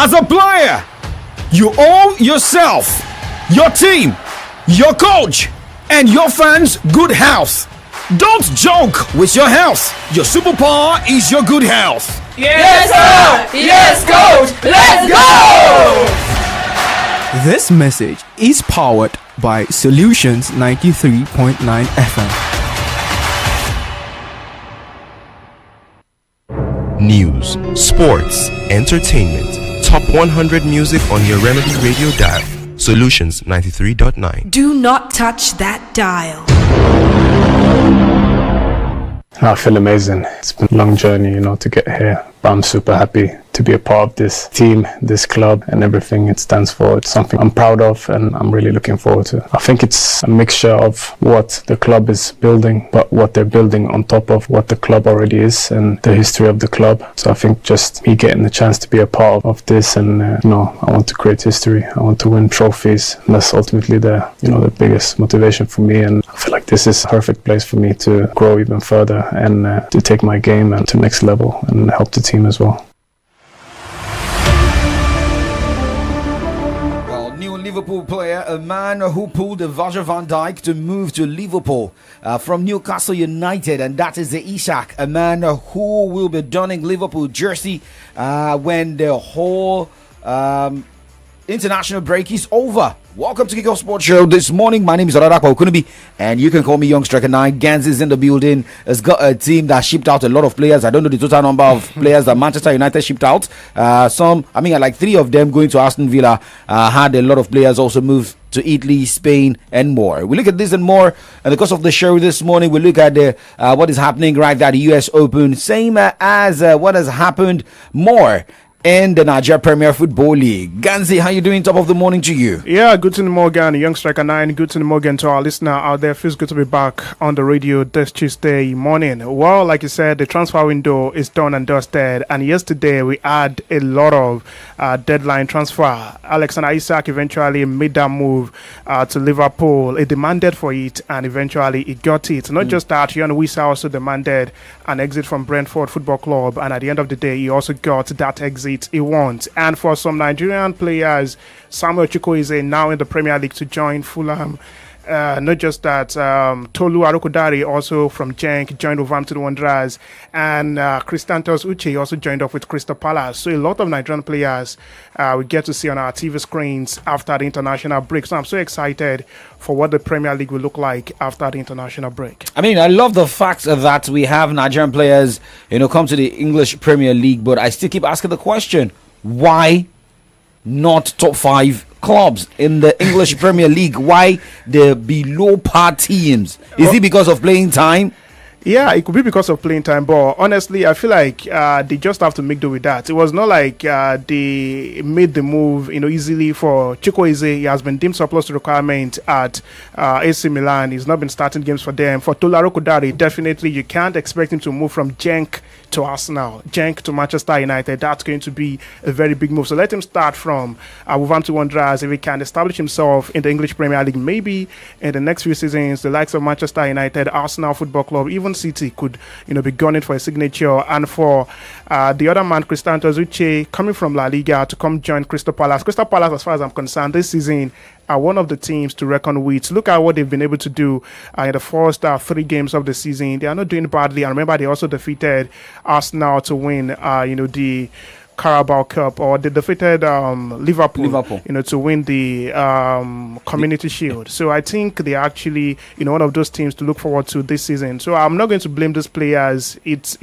As a player, you owe yourself, your team, your coach, and your fans good health. Don't joke with your health. Your superpower is your good health. Yes, sir! Yes, coach! Let's go! This message is powered by Solutions 93.9 FM. News, sports, entertainment, top 100 music on your Remedy Radio dial. Solutions 93.9. Do not touch that dial. I feel amazing. It's been a long journey, to get here. But I'm super happy to be a part of this team, this club, and everything it stands for. It's something I'm proud of and I'm really looking forward to. I think it's a mixture of what the club is building, but what they're building on top of what the club already is and the history of the club. So I think just me getting the chance to be a part of this and, I want to create history. I want to win trophies. And that's ultimately the biggest motivation for me. And I feel like this is a perfect place for me to grow even further and to take my game to the next level and help the team as well. New Liverpool player, a man who pulled Virgil van Dijk to move to Liverpool from Newcastle United, and that is the Isak, a man who will be donning Liverpool jersey when the whole international break is over. Welcome to Kickoff Sports Show this morning. My name is Radakwa Okunubi, and you can call me Young Striker 9. Gans is in the building. Has got a team that shipped out a lot of players. I don't know the total number of players that Manchester United shipped out. Like 3 of them going to Aston Villa. Had a lot of players also move to Italy, Spain, and more. We look at this and more, and because of the show this morning, we look at what is happening right there at the US Open. Same as what has happened more in the Nigeria Premier Football League. Ganzi, how you doing? Top of the morning to you. Yeah, good to the morning, Young Striker 9. Good to the morning to our listener out there. Feels good to be back on the radio this Tuesday morning. Well, like you said, the transfer window is done and dusted. And yesterday we had a lot of deadline transfer. Alexander Isak eventually made that move to Liverpool. He demanded for it, and eventually he got it. Not just that, Jan Wissa also demanded an exit from Brentford Football Club, and at the end of the day, he also got that exit he wants. And for some Nigerian players, Samuel Chukwueze now in the Premier League to join Fulham. Not just that, Tolu Arokodare also from Genk joined Wolverhampton Wanderers, and Christantos Uche also joined up with Crystal Palace. So a lot of Nigerian players we get to see on our TV screens after the international break. So I'm so excited for what the Premier League will look like after the international break. I mean, I love the fact that we have Nigerian players, come to the English Premier League, but I still keep asking the question, why not top 5 clubs in the English Premier League? Why the below par teams? Is it because of playing time? Yeah, it could be because of playing time, but honestly, I feel like they just have to make do with that. It was not like they made the move, easily for Chukwueze. He has been deemed surplus to requirement at AC Milan. He's not been starting games for them. For Tolu Arokodare, definitely you can't expect him to move from Genk to Arsenal, Genk to Manchester United. That's going to be a very big move. So let him start from Wolverhampton Wanderers. If he can establish himself in the English Premier League, maybe in the next few seasons, the likes of Manchester United, Arsenal Football Club, even City could be gunning for a signature. And for the other man, Christantos Uche, coming from La Liga to come join Crystal Palace. Crystal Palace, as far as I'm concerned, this season are one of the teams to reckon with. Look at what they've been able to do in the first 3 games of the season. They are not doing badly. And remember, they also defeated Arsenal to win the Carabao Cup, or they defeated Liverpool, to win the Community Shield. So I think they actually, one of those teams to look forward to this season. So I'm not going to blame these players. It's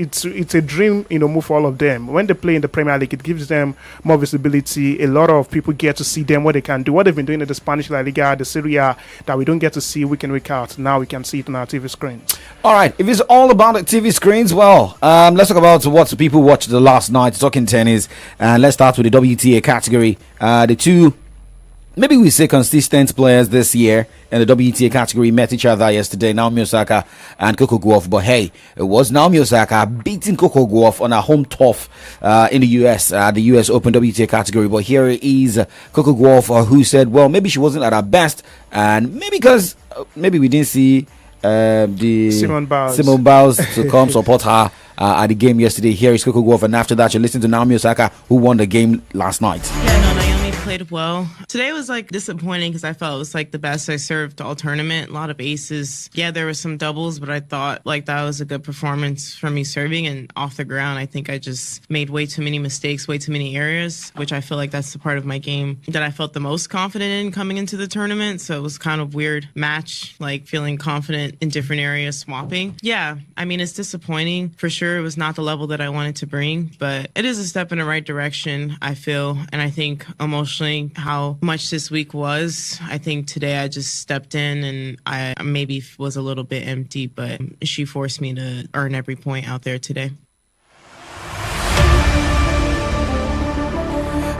a dream, move for all of them. When they play in the Premier League, it gives them more visibility. A lot of people get to see them, what they can do, what they've been doing in the Spanish La Liga, the Serie A, that we don't get to see week in, week out. Now we can see it on our TV screen. All right, if it's all about the TV screens, well, let's talk about what people watched the last night, talking tennis. And let's start with the WTA category. The two, maybe we say consistent players this year in the WTA category met each other yesterday, Naomi Osaka and Coco Gauff. But hey, it was Naomi Osaka beating Coco Gauff on a home turf in the US, the US Open WTA category. But here is Coco Gauff, who said, well, maybe she wasn't at her best, and maybe because maybe we didn't see the Simone Biles to come support her at the game yesterday. Here is Coco Gauff, and after that, you listen to Naomi Osaka, who won the game last night. Yeah, no, Naomi played well. Today was like disappointing because I felt it was like the best I served all tournament. A lot of aces. Yeah, there were some doubles, but I thought like that was a good performance from me serving. And off the ground, I think I just made way too many mistakes, way too many areas, which I feel like that's the part of my game that I felt the most confident in coming into the tournament. So it was kind of weird match, like feeling confident in different areas, swapping. Yeah, I mean, it's disappointing for sure. It was not the level that I wanted to bring, but it is a step in the right direction, I feel. And I think emotionally, how much this week was, I think today I just stepped in and I maybe was a little bit empty, but she forced me to earn every point out there today.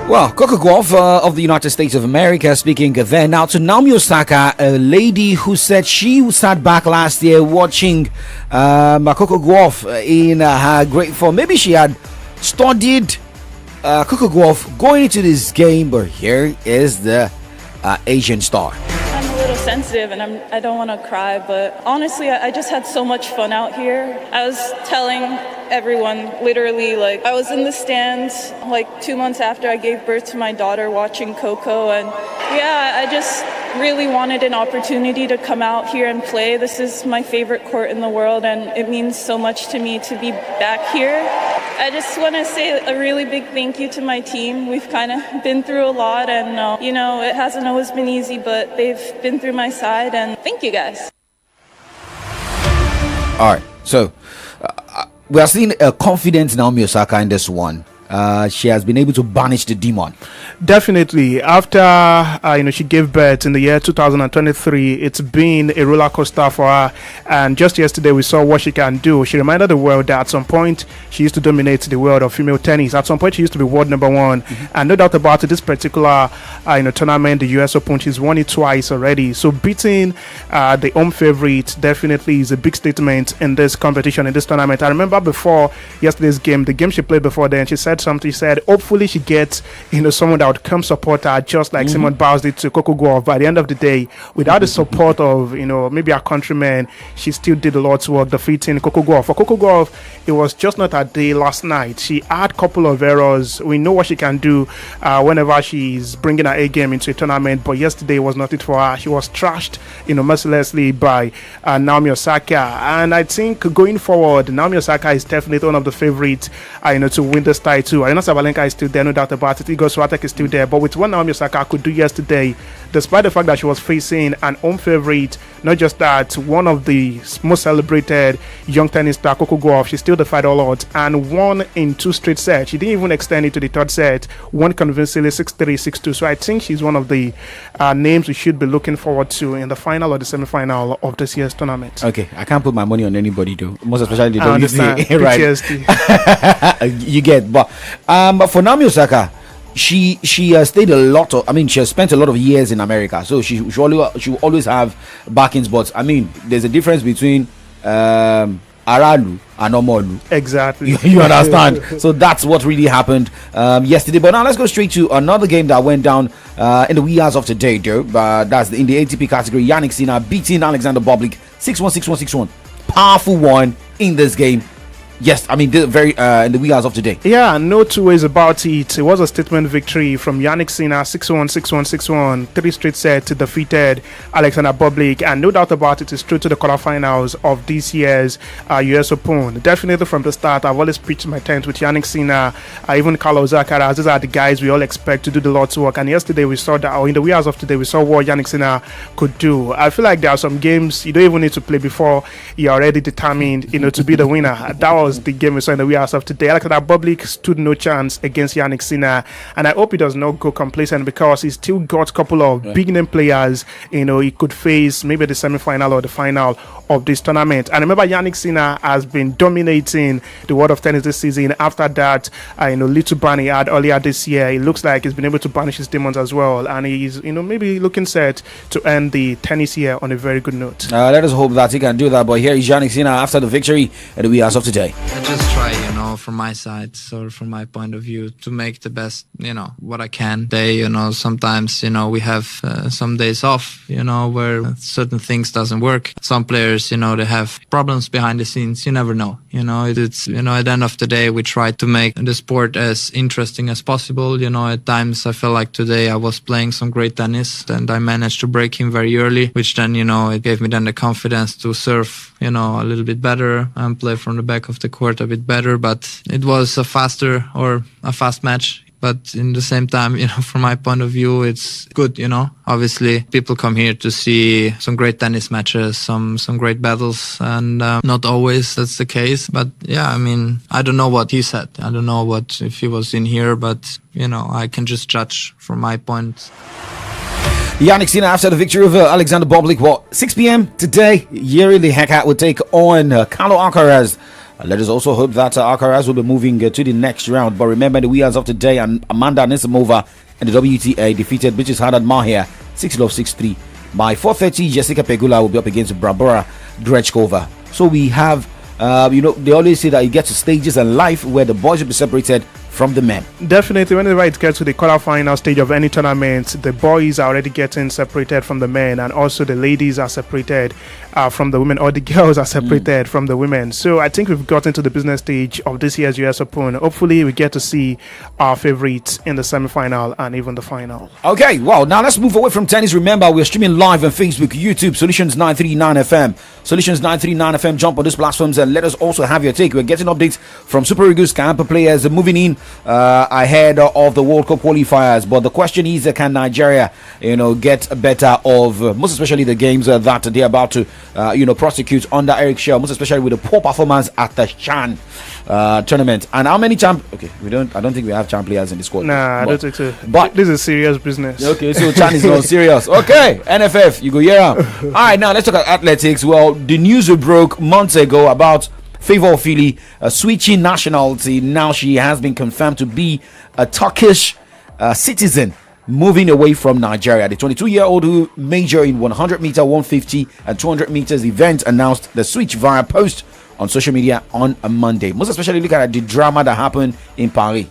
Well, Coco Gauff of the United States of America speaking there. Now to Naomi Osaka, a lady who said she sat back last year watching Coco Gauff in her great form. Maybe she had studied Coco Gauff going into this game, but here is the Asian star. I'm a little sensitive and I don't want to cry, but honestly, I just had so much fun out here. I was telling everyone, literally, like, I was in the stands like 2 months after I gave birth to my daughter watching Coco, and yeah, I just really wanted an opportunity to come out here and play. This is my favorite court in the world, and it means so much to me to be back here. I just want to say a really big thank you to my team. We've kind of been through a lot, and you know, it hasn't always been easy, but they've been through my side, and thank you guys. All right, so we are seeing a confident Naomi Osaka in this one. She has been able to banish the demon. Definitely. After she gave birth in the year 2023, it's been a roller coaster for her. And just yesterday, we saw what she can do. She reminded the world that at some point she used to dominate the world of female tennis. At some point, she used to be world number one. And no doubt about it, this particular tournament, the US Open, she's won it twice already. So beating the home favorite definitely is a big statement in this competition, in this tournament. I remember before yesterday's game, the game she played before then, she said something. She said, hopefully she gets someone that would come support her, just like Simone Biles did to Coco Gauff. But at the end of the day, without the support of maybe her countrymen, she still did a lot's work defeating Coco Gauff. For Coco Gauff, it was just not her day last night. She had a couple of errors. We know what she can do whenever she's bringing her A game into a tournament, but yesterday was not it for her. She was trashed mercilessly by Naomi Osaka. And I think going forward, Naomi Osaka is definitely one of the favorites to win this title. Aryna Sabalenka is still there, no doubt about it. Iga Swiatek is still there. But with what Naomi Osaka could do yesterday, despite the fact that she was facing an home favorite, not just that, one of the most celebrated young tennis star, Coco Gauff, she still defied all odds and won in 2 straight sets. She didn't even extend it to the third set, won convincingly 6-3, 6-2. So I think she's one of the names we should be looking forward to in the final or the semi-final of this year's tournament. Okay, I can't put my money on anybody though, most especially the I understand. right? You get, but for Naomi Osaka, she stayed a lot of, she has spent a lot of years in America, so she will always have backings. But there's a difference between Aralu and Omolu. Exactly. You understand? So that's what really happened yesterday. But now let's go straight to another game that went down in the wee hours of today, though. That's in the ATP category. Jannik Sinner beating Alexander Bublik 6-1, 6-1, 6-1. Powerful one in this game. Yes, very in the wee hours of today. Yeah, no two ways about it. It was a statement victory from Jannik Sinner, 6-1, 6-1, 6-1, 3 straight sets, defeated Alexander Bublik, and no doubt about it, is through to the quarterfinals of this year's US Open. Definitely from the start, I've always pitched my tent with Jannik Sinner, even Carlos Alcaraz. These are the guys we all expect to do the Lord's work. And yesterday we saw that, or in the wee hours of today, we saw what Jannik Sinner could do. I feel like there are some games you don't even need to play before you're already determined, to be the winner. That was the game we saw in the wee hours of today. Alexander Bublik stood no chance against Jannik Sinner, and I hope he does not go complacent, because he's still got a couple of big name players he could face, maybe the semi-final or the final of this tournament. And remember, Jannik Sinner has been dominating the world of tennis this season. After that, little ban he had earlier this year, it looks like he's been able to banish his demons as well, and he's maybe looking set to end the tennis year on a very good note. Let us hope that he can do that. But here is Jannik Sinner after the victory at the wee hours of today. I just try, from my side, so from my point of view, to make the best, what I can. Sometimes, we have some days off, where certain things doesn't work. Some players, they have problems behind the scenes. You never know. It's at the end of the day, we try to make the sport as interesting as possible. At times I felt like today I was playing some great tennis and I managed to break him very early, which then, it gave me then the confidence to serve, a little bit better and play from the back of the court a bit better. But it was a fast match. But in the same time, from my point of view, it's good, Obviously, people come here to see some great tennis matches, some great battles, and not always that's the case. But yeah, I don't know what he said. I don't know if he was in here, but, I can just judge from my point. Jannik Sinner after the victory over Alexander Bublik. 6 p.m. today, Jiří Lehecka will take on Carlo Alcaraz. Let us also hope that Alcaraz will be moving to the next round. But remember, the winners of today, and Amanda Anisimova and the WTA defeated British Haddad Mahia 6-love, 6-3. By 4:30, Jessica Pegula will be up against Barbara Grechkova. So we have, they always say that you get to stages in life where the boys will be separated from the men. Definitely, whenever it gets to the quarterfinal stage of any tournament, the boys are already getting separated from the men, and also the ladies are separated from the women, or the girls are separated from the women. So I think we've gotten to the business stage of this year's US Open. Hopefully, we get to see our favorites in the semi-final and even the final. Okay, well, now let's move away from tennis. Remember, we're streaming live on Facebook, YouTube, Solutions 939 FM. Solutions 939 FM. Jump on these platforms and let us also have your take. We're getting updates from Super Eagles camp players moving in ahead of the World Cup qualifiers. But the question is, can Nigeria, get better of most especially the games that they're about to, prosecute under Eric Shell, most especially with the poor performance at the Chan tournament. And how many Okay, I don't think we have Chan players in the squad. Nah, I don't think so. But this is serious business. Okay, so Chan is not serious. Okay, NFF, you go all right, now let's talk about athletics. Well, the news broke months ago about Favour Ofili switching nationality. Now she has been confirmed to be a Turkish citizen, moving away from Nigeria. The 22-year-old who majored in 100 meter, 150 and 200 meters events announced the switch via post on social media on a Monday. Most especially looking at the drama that happened in Paris.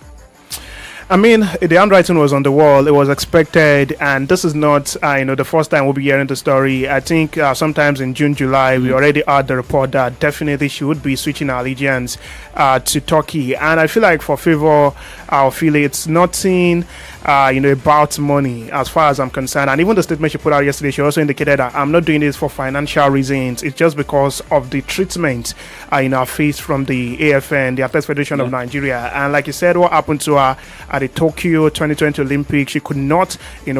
The handwriting was on the wall. It was expected, and this is not, the first time we'll be hearing the story. I think sometimes in June, July, we already had the report that definitely she would be switching her allegiance to Turkey. And I feel like for Favour Ofili, it's nothing, about money as far as I'm concerned. And even the statement she put out yesterday, she also indicated that I'm not doing this for financial reasons. It's just because of the treatment, faced from the AFN, the Athletes Federation of Nigeria. And like you said, what happened to her at the Tokyo 2020 Olympics, she could not,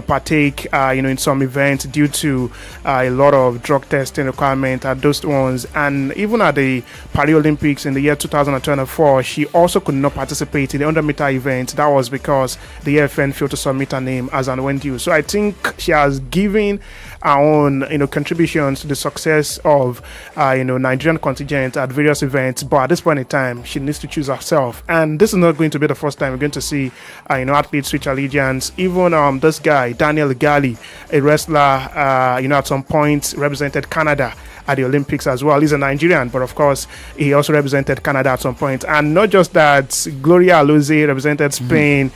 partake, in some events due to a lot of drug testing requirements at those ones. And even at the Paris Olympics in the year 2024, she also could not participate in the 100-meter event. That was because the AFN failed to submit her name as an ONDU. So I think she has given her own, contributions to the success of, Nigerian contingent at various events. But at this point in time, she needs to choose herself. And this is not going to be the first time we're going to see, athletes switch allegiance. Even this guy, Daniel Gali, a wrestler, at some point represented Canada at the Olympics as well. He's a Nigerian, but of course, he also represented Canada at some point. And not just that, Gloria Aloze represented Spain,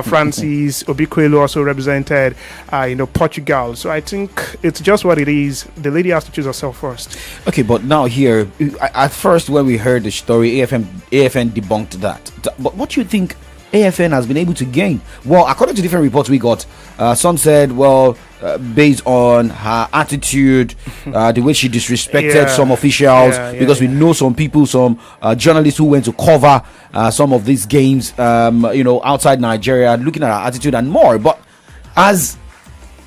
Francis Obikwelu also represented, Portugal. So I think it's just what it is. The lady has to choose herself first. Okay, but now here, at first when we heard the story, AFN debunked that. But what do you think AFN has been able to gain? Well, according to different reports we got, some said, based on her attitude, the way she disrespected some officials, because we know some people, some journalists who went to cover some of these games, outside Nigeria, looking at her attitude and more. But has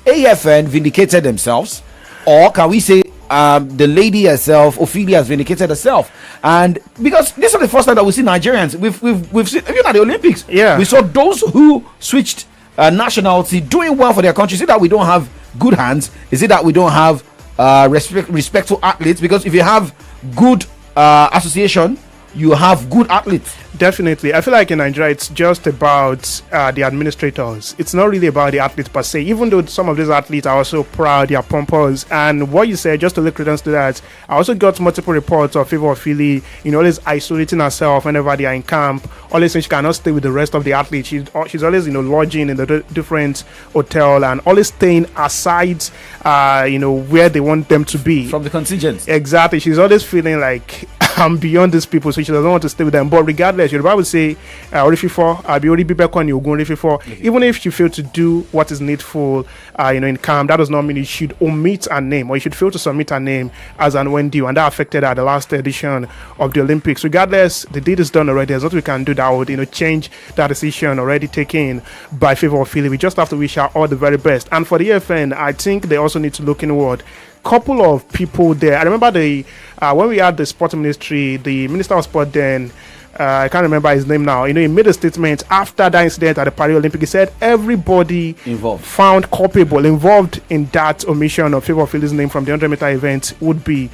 AFN vindicated themselves, or can we say the lady herself, Ophelia, has vindicated herself? And because this is the first time that we see Nigerians, we've seen, even at the Olympics, we saw those who switched nationality doing well for their country. Is it that we don't have good hands? Is it that we don't have respectful athletes? Because if you have good association you have good athletes. Definitely. I feel like in Nigeria, it's just about the administrators. It's not really about the athletes per se, even though some of these athletes are also proud, they are pompous. And what you said, just to lay credence to that, I also got multiple reports of Favour Philly, always isolating herself whenever they are in camp, always saying she cannot stay with the rest of the athletes. She's always, lodging in the different hotel and always staying aside, where they want them to be. From the contingents. Exactly. She's always feeling like, I'm beyond these people, so she doesn't want to stay with them. But regardless, Yoruba would say, even if she failed to do what is needful, in camp, that does not mean you should omit her name or you should fail to submit her name as and when due. And that affected her the last edition of the Olympics. Regardless, the deed is done already. There's nothing we can do that would, change that decision already taken by Favour Philly. We just have to wish her all the very best. And for the FN, I think they also need to look inward. Couple of people there. I remember when we had the sport ministry, the minister of sport then, I can't remember his name now. He made a statement after that incident at the Paris Olympics. He said everybody found culpable involved in that omission of Favour Philly's name from the 100-meter event would be,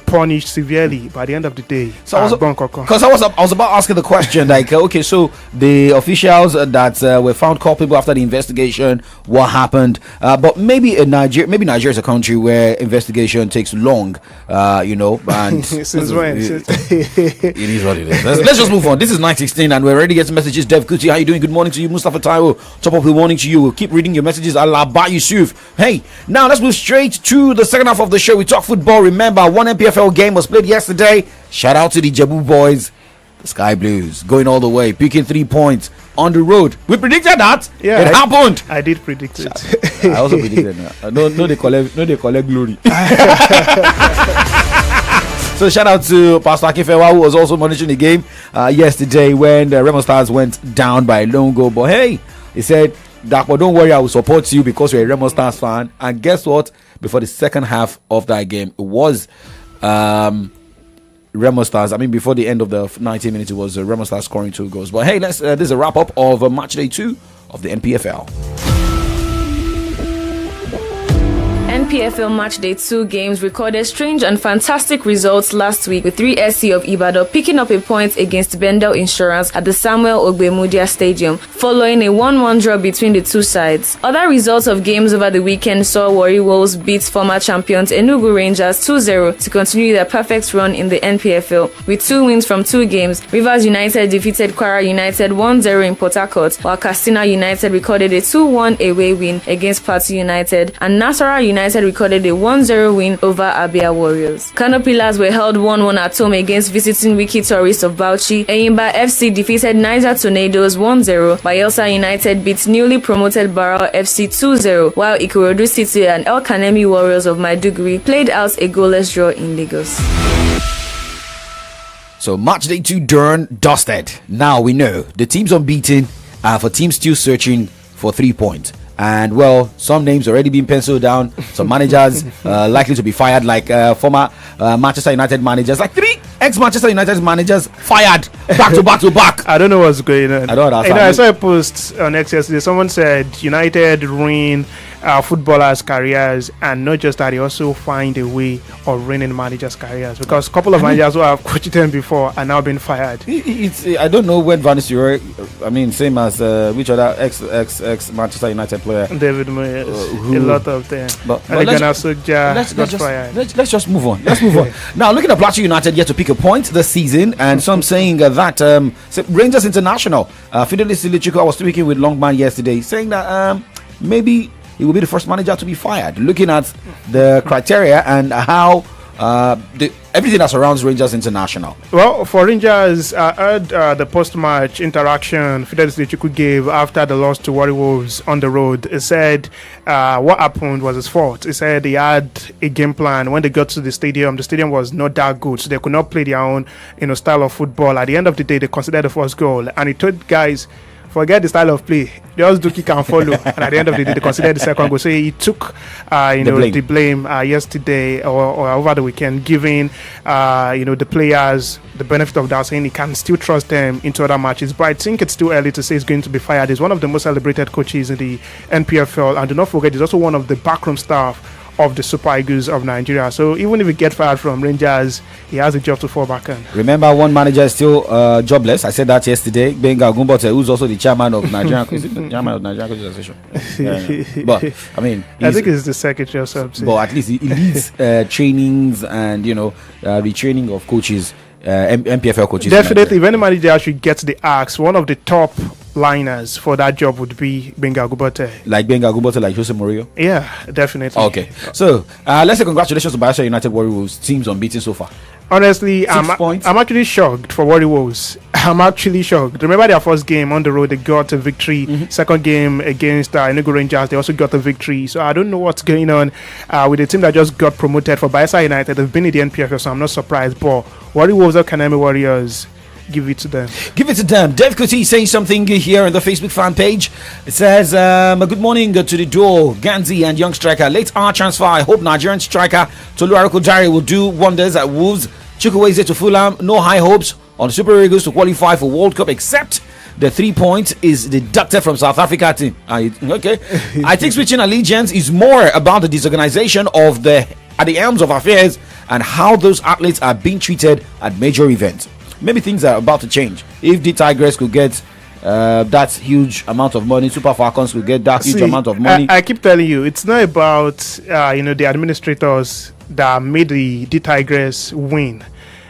punished severely by the end of the day. So because I was about asking the question, like, okay, so the officials that were found culpable after the investigation, what happened? But maybe Nigeria is a country where investigation takes long, and since when? It is what it is. Let's just move on. This is 9:16 and we're already getting messages. Dev Kuti, how you doing? Good morning to you. Mustafa Taiwo, top of the morning to you. We'll keep reading your messages. Alaba Yusuf. Hey, now let's move straight to the second half of the show. We talk football. Remember, one NPFL game was played yesterday. Shout out to the Jebu boys, the Sky Blues, going all the way, picking 3 points on the road. We predicted that. Yeah, it happened. I did predict it. I also predicted that. No, they collect glory. So shout out to Pastor Akifewa, who was also monitoring the game yesterday when the Remo Stars went down by a lone goal. But hey, he said, Dakpo, don't worry, I will support you because you're a Remo Stars fan. And guess what? Before the second half of that game, it was Remo Stars. I mean, before the end of the 90 minutes, it was Remo Stars scoring 2 goals. But hey, this is a wrap up of match day 2 of the NPFL. NPFL Matchday 2 games recorded strange and fantastic results last week, with 3SC of Ibadan picking up a point against Bendel Insurance at the Samuel Ogbemudia Stadium, following a 1-1 draw between the two sides. Other results of games over the weekend saw Warri Wolves beat former champions Enugu Rangers 2-0 to continue their perfect run in the NPFL. With 2 wins from 2 games, Rivers United defeated Kwara United 1-0 in Port Harcourt, while Katsina United recorded a 2-1 away win against Plateau United, and Nasarawa United recorded a 1-0 win over Abia Warriors. Kano Pillars were held 1-1 at home against visiting Wiki Tourists of Bauchi. Eyimba FC defeated Niger Tornadoes 1-0. Bayelsa United beat newly promoted Barrow FC 2-0, while Ikorodu City and El Kanemi Warriors of Maiduguri played out a goalless draw in Lagos. So match day 2 dusted. Now we know the team's unbeaten, for teams still searching for 3 points. And well, some names already been penciled down. Some managers likely to be fired, like former Manchester United managers, like 3 ex-Manchester United managers fired back to back. I don't know what's going on. I don't understand. I saw a post on X yesterday. Someone said United ruin footballers' careers, and not just that, they also find a way of ruining managers' careers, because a couple of managers who have coached them before are now being fired. I don't know when Van Nistelrooy, I mean, same as which other ex Manchester United player, David Moyes, a lot of them. But let's just move on. Let's move on. Now, looking at Plateau United yet to pick a point this season, and some saying that Rangers International, Fidelis Silichiko, I was speaking with Longman yesterday, saying that maybe he will be the first manager to be fired, looking at the criteria and how everything that surrounds Rangers International. Well, for Rangers, I heard the post-match interaction Fidelis Silichiko gave after the loss to Warri Wolves on the road. He said what happened was his fault. He said he had a game plan. When they got to the stadium was not that good, so they could not play their own style of football. At the end of the day, they considered the first goal, and he told guys, forget the style of play, just do kick and follow. And at the end of the day, they considered the second goal. So he took the blame yesterday or over the weekend, giving the players the benefit of that, saying he can still trust them into other matches. But I think it's too early to say he's going to be fired. He's one of the most celebrated coaches in the NPFL, and do not forget, he's also one of the backroom staff of the Super Eagles of Nigeria. So even if he gets fired from Rangers, he has a job to fall back on. Remember, one manager is still jobless. I said that yesterday. Benga Gumbote, who's also the chairman of Nigerian chairman of Nigerian Coaches Association. But I mean, I think he's the secretary or something. But at least he leads trainings and retraining of coaches. MPFL coaches. Definitely, if any manager should get the axe, one of the top liners for that job would be Benga Gumbote. Like Benga Gumbote, like Jose Mourinho? Yeah, definitely. Okay. So, let's say congratulations to Bayelsa United Warriors. Teams unbeaten so far. Honestly, I'm actually shocked for what it was. I'm actually shocked. Remember their first game on the road, they got a victory. Second game against Enugu Rangers, they also got a victory. So I don't know what's going on with the team that just got promoted for Bayelsa United. They've been in the NPFL, so I'm not surprised. But Warriors or Kanemi Warriors, give it to them. Give it to them. Dev Kuti saying something here on the Facebook fan page. It says, good morning to the duo, Ganzi and young striker. Late hour transfer. I hope Nigerian striker Tolu Arokodare will do wonders at Wolves. Chukwueze to Fulham. No high hopes on the Super Eagles to qualify for World Cup, except the 3 points is deducted from South Africa team. Okay. I think switching allegiance is more about the disorganization of at the helms of affairs and how those athletes are being treated at major events. Maybe things are about to change. If the Tigers could get that huge amount of money, Super Falcons could get that huge amount of money. I keep telling you, it's not about the administrators that made the Tigers win.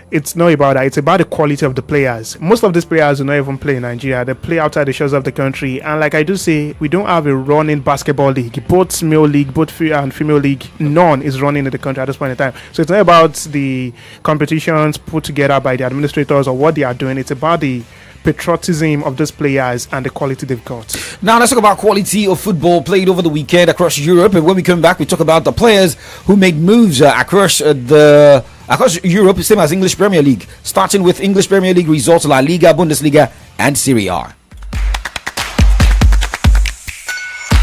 It's not about that. It's about the quality of the players. Most of these players do not even play in Nigeria. They play outside the shores of the country. And like I do say, we don't have a running basketball league. Both male league, both female league, none is running in the country at this point in time. So it's not about the competitions put together by the administrators or what they are doing. It's about the patriotism of those players and the quality they've got. Now let's talk about quality of football played over the weekend across Europe, and when we come back we talk about the players who made moves across Europe, same as English Premier League, starting with English Premier League results, La Liga, Bundesliga and Serie A.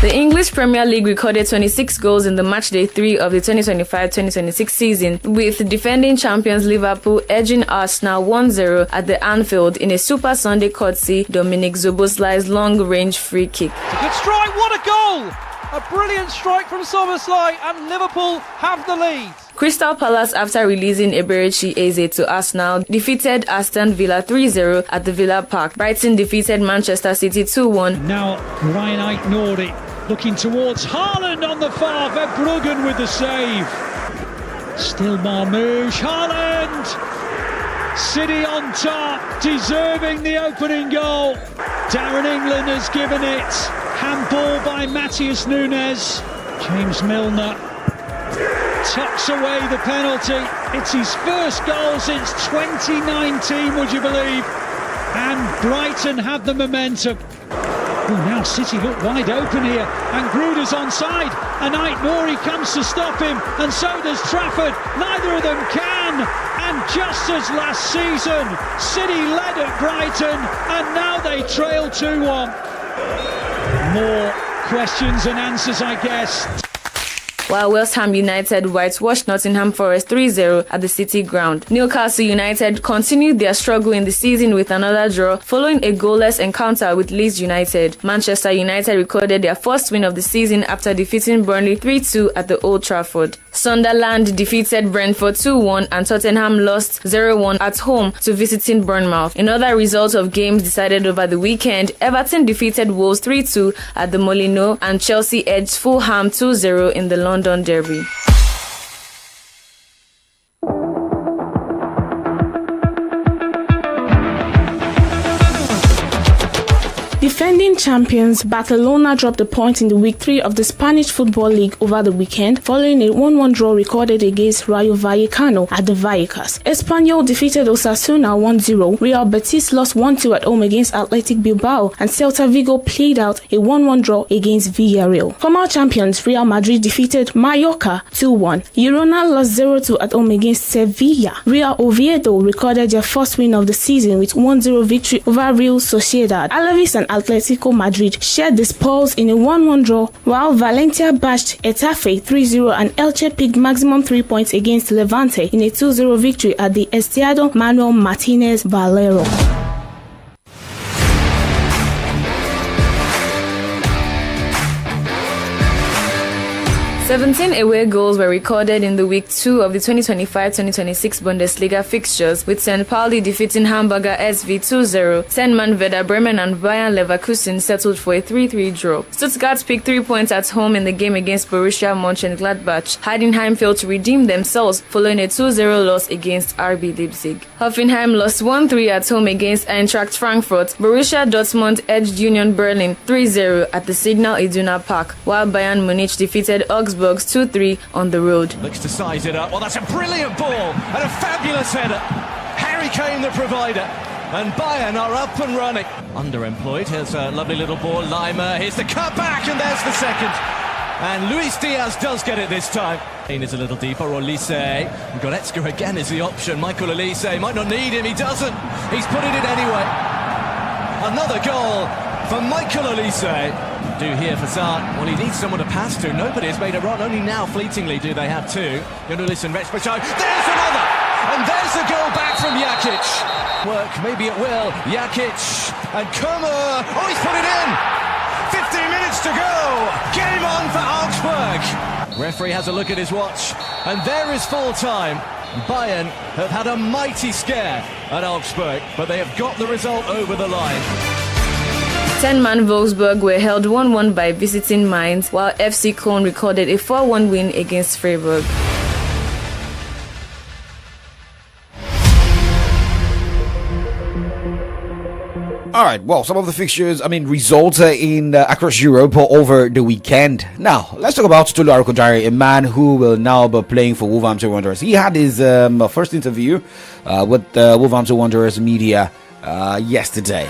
The English Premier League recorded 26 goals in the matchday 3 of the 2025-2026 season, with defending champions Liverpool edging Arsenal 1-0 at the Anfield in a Super Sunday courtesy Dominic Szoboszlai's long-range free kick. It's a good strike, what a goal! A brilliant strike from Szoboszlai, and Liverpool have the lead. Crystal Palace, after releasing Eberechi Eze to Arsenal, defeated Aston Villa 3-0 at the Villa Park. Brighton defeated Manchester City 2-1. Now Ryan Aït-Nouri looking towards Haaland on the far, Verbruggen with the save. Still Marmoush, Haaland! City on top, deserving the opening goal. Darren England has given it. Handball by Matheus Nunes. James Milner tucks away the penalty. It's his first goal since 2019, would you believe? And Brighton have the momentum. Oh, now City look wide open here, and Gruder's onside, and Aït-Nouri comes to stop him, and so does Trafford. Neither of them can, and just as last season, City led at Brighton, and now they trail 2-1. More questions and answers, I guess. While West Ham United whitewashed Nottingham Forest 3-0 at the City ground. Newcastle United continued their struggle in the season with another draw following a goalless encounter with Leeds United. Manchester United recorded their first win of the season after defeating Burnley 3-2 at the Old Trafford. Sunderland defeated Brentford 2-1 and Tottenham lost 0-1 at home to visiting Bournemouth. In other results of games decided over the weekend, Everton defeated Wolves 3-2 at the Molineux and Chelsea edged Fulham 2-0 in the London Derby. Defending champions Barcelona dropped a point in the week 3 of the Spanish Football League over the weekend following a 1-1 draw recorded against Rayo Vallecano at the Vallecas. Espanyol defeated Osasuna 1-0, Real Betis lost 1-2 at home against Athletic Bilbao, and Celta Vigo played out a 1-1 draw against Villarreal. Former champions Real Madrid defeated Mallorca 2-1. Girona lost 0-2 at home against Sevilla. Real Oviedo recorded their first win of the season with 1-0 victory over Real Sociedad. Alaves and Atletico Madrid shared the spoils in a 1-1 draw, while Valencia bashed Getafe 3-0 and Elche picked maximum 3 points against Levante in a 2-0 victory at the Estadio Manuel Martinez Valero. 17 away goals were recorded in the week 2 of the 2025-2026 Bundesliga fixtures, with St. Pauli defeating Hamburger SV 2-0. 10-man Werder Bremen and Bayern Leverkusen settled for a 3-3 draw. Stuttgart picked 3 points at home in the game against Borussia Mönchengladbach. Heidenheim failed to redeem themselves following a 2-0 loss against RB Leipzig. Hoffenheim lost 1-3 at home against Eintracht Frankfurt. Borussia Dortmund edged Union Berlin 3-0 at the Signal Iduna Park, while Bayern Munich defeated Augsburg 2-3 on the road. Looks to size it up. Well, that's a brilliant ball and a fabulous header. Harry Kane, the provider. And Bayern are up and running. Underemployed. Here's a lovely little ball. Lima. Here's the cut back, and there's the second. And Luis Diaz does get it this time. Kane is a little deeper. Olise. Goretzka again is the option. Michael Olise might not need him. He doesn't. He's put it in anyway. Another goal for Michael Olise. Do here for Zart. Well, he needs someone to pass to. Nobody has made a run. Only now, fleetingly, do they have two. Yunulis and Rechbachai. There's another! And there's a goal back from Jakic. Work, maybe it will. Jakic and Kummer. Oh, he's put it in! 15 minutes to go! Game on for Augsburg! Referee has a look at his watch. And there is full time. Bayern have had a mighty scare at Augsburg, but they have got the result over the line. 10-man Wolfsburg were held 1-1 by visiting Mainz, while FC Köln recorded a 4-1 win against Freiburg. All right, well, some of the fixtures, results across Europe over the weekend. Now, let's talk about Tolu Arokodare, a man who will now be playing for Wolverhampton Wanderers. He had his first interview with the Wolverhampton Wanderers media yesterday.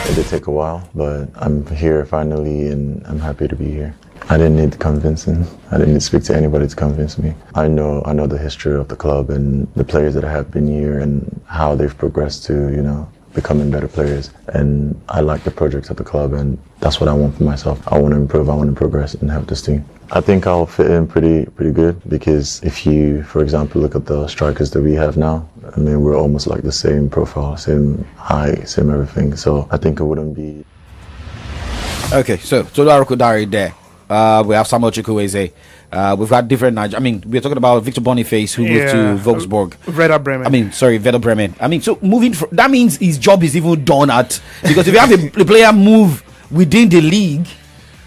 It did take a while, but I'm here finally, and I'm happy to be here. I didn't need convincing. I didn't need to speak to anybody to convince me. I know the history of the club and the players that have been here and how they've progressed to, becoming better players. And I like the project of the club, and that's what I want for myself. I want to improve, I want to progress and help this team. I think I'll fit in pretty good, because if you, for example, look at the strikers that we have now, we're almost like the same profile, same height, same everything. So I think it wouldn't be... Okay, so Tolu Arokodare there. We have Samuel Chukwueze. We've got different. We're talking about Victor Boniface, who moved to Wolfsburg. Werder Bremen. Werder Bremen. So moving. That means his job is even done at, because if you have a player move within the league,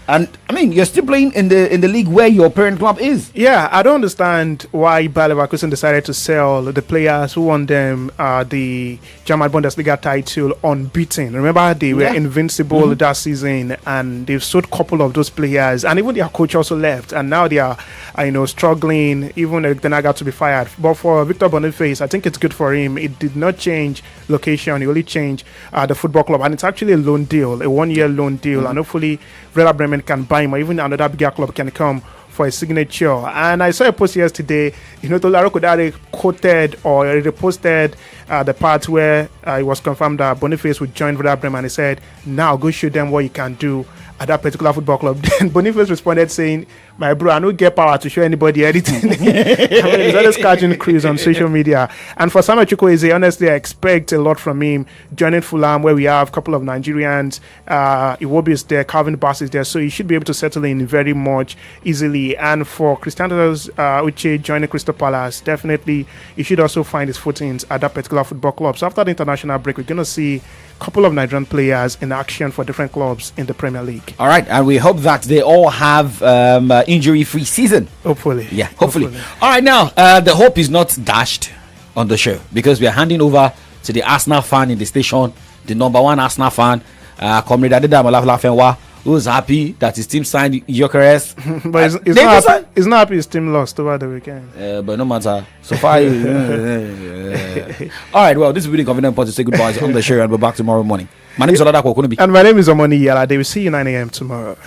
and you're still playing in the league where your parent club is. Yeah, I don't understand why Bayer Leverkusen decided to sell the players who won them the German Bundesliga title unbeaten. Remember, they were invincible that season, and they've sold a couple of those players, and even their coach also left, and now they are struggling. Even Tenaga got to be fired. But for Victor Boniface, I think it's good for him. It did not change location. It only changed the football club, and it's actually a loan deal, a 1-year loan deal, and hopefully Werder Bremen can buy him, or even another bigger club can come for a signature. And I saw a post yesterday, Tolu Arokodare quoted or reposted the part where it was confirmed that Boniface would join Werder Bremen, and he said, now go show them what you can do at that particular football club. Then Boniface responded saying, my bro, I don't get power to show anybody anything. He's always catching crews on social media. And for Samuel Chukwueze, honestly, I expect a lot from him. Joining Fulham, where we have a couple of Nigerians, Iwobi is there, Calvin Bass is there, so he should be able to settle in very much easily. And for Christiantos Uche joining Crystal Palace, definitely he should also find his footings at that particular football club. So after the international break, we're going to see a couple of Nigerian players in action for different clubs in the Premier League. All right, and we hope that they all have injury-free season. Hopefully. Yeah, hopefully. All right, now, the hope is not dashed on the show, because we are handing over to the Arsenal fan in the station, the number one Arsenal fan, Comrade Adedamola Lafenwa, who's happy that his team signed Gyökeres. But he's not happy his team lost over the weekend. But no matter. So far. All right, well, this is really convenient point to say goodbye on the show, and we're back tomorrow morning. My name is Oladapo Okunubi. And my name is Omoni Yala. They will see you 9 a.m. tomorrow.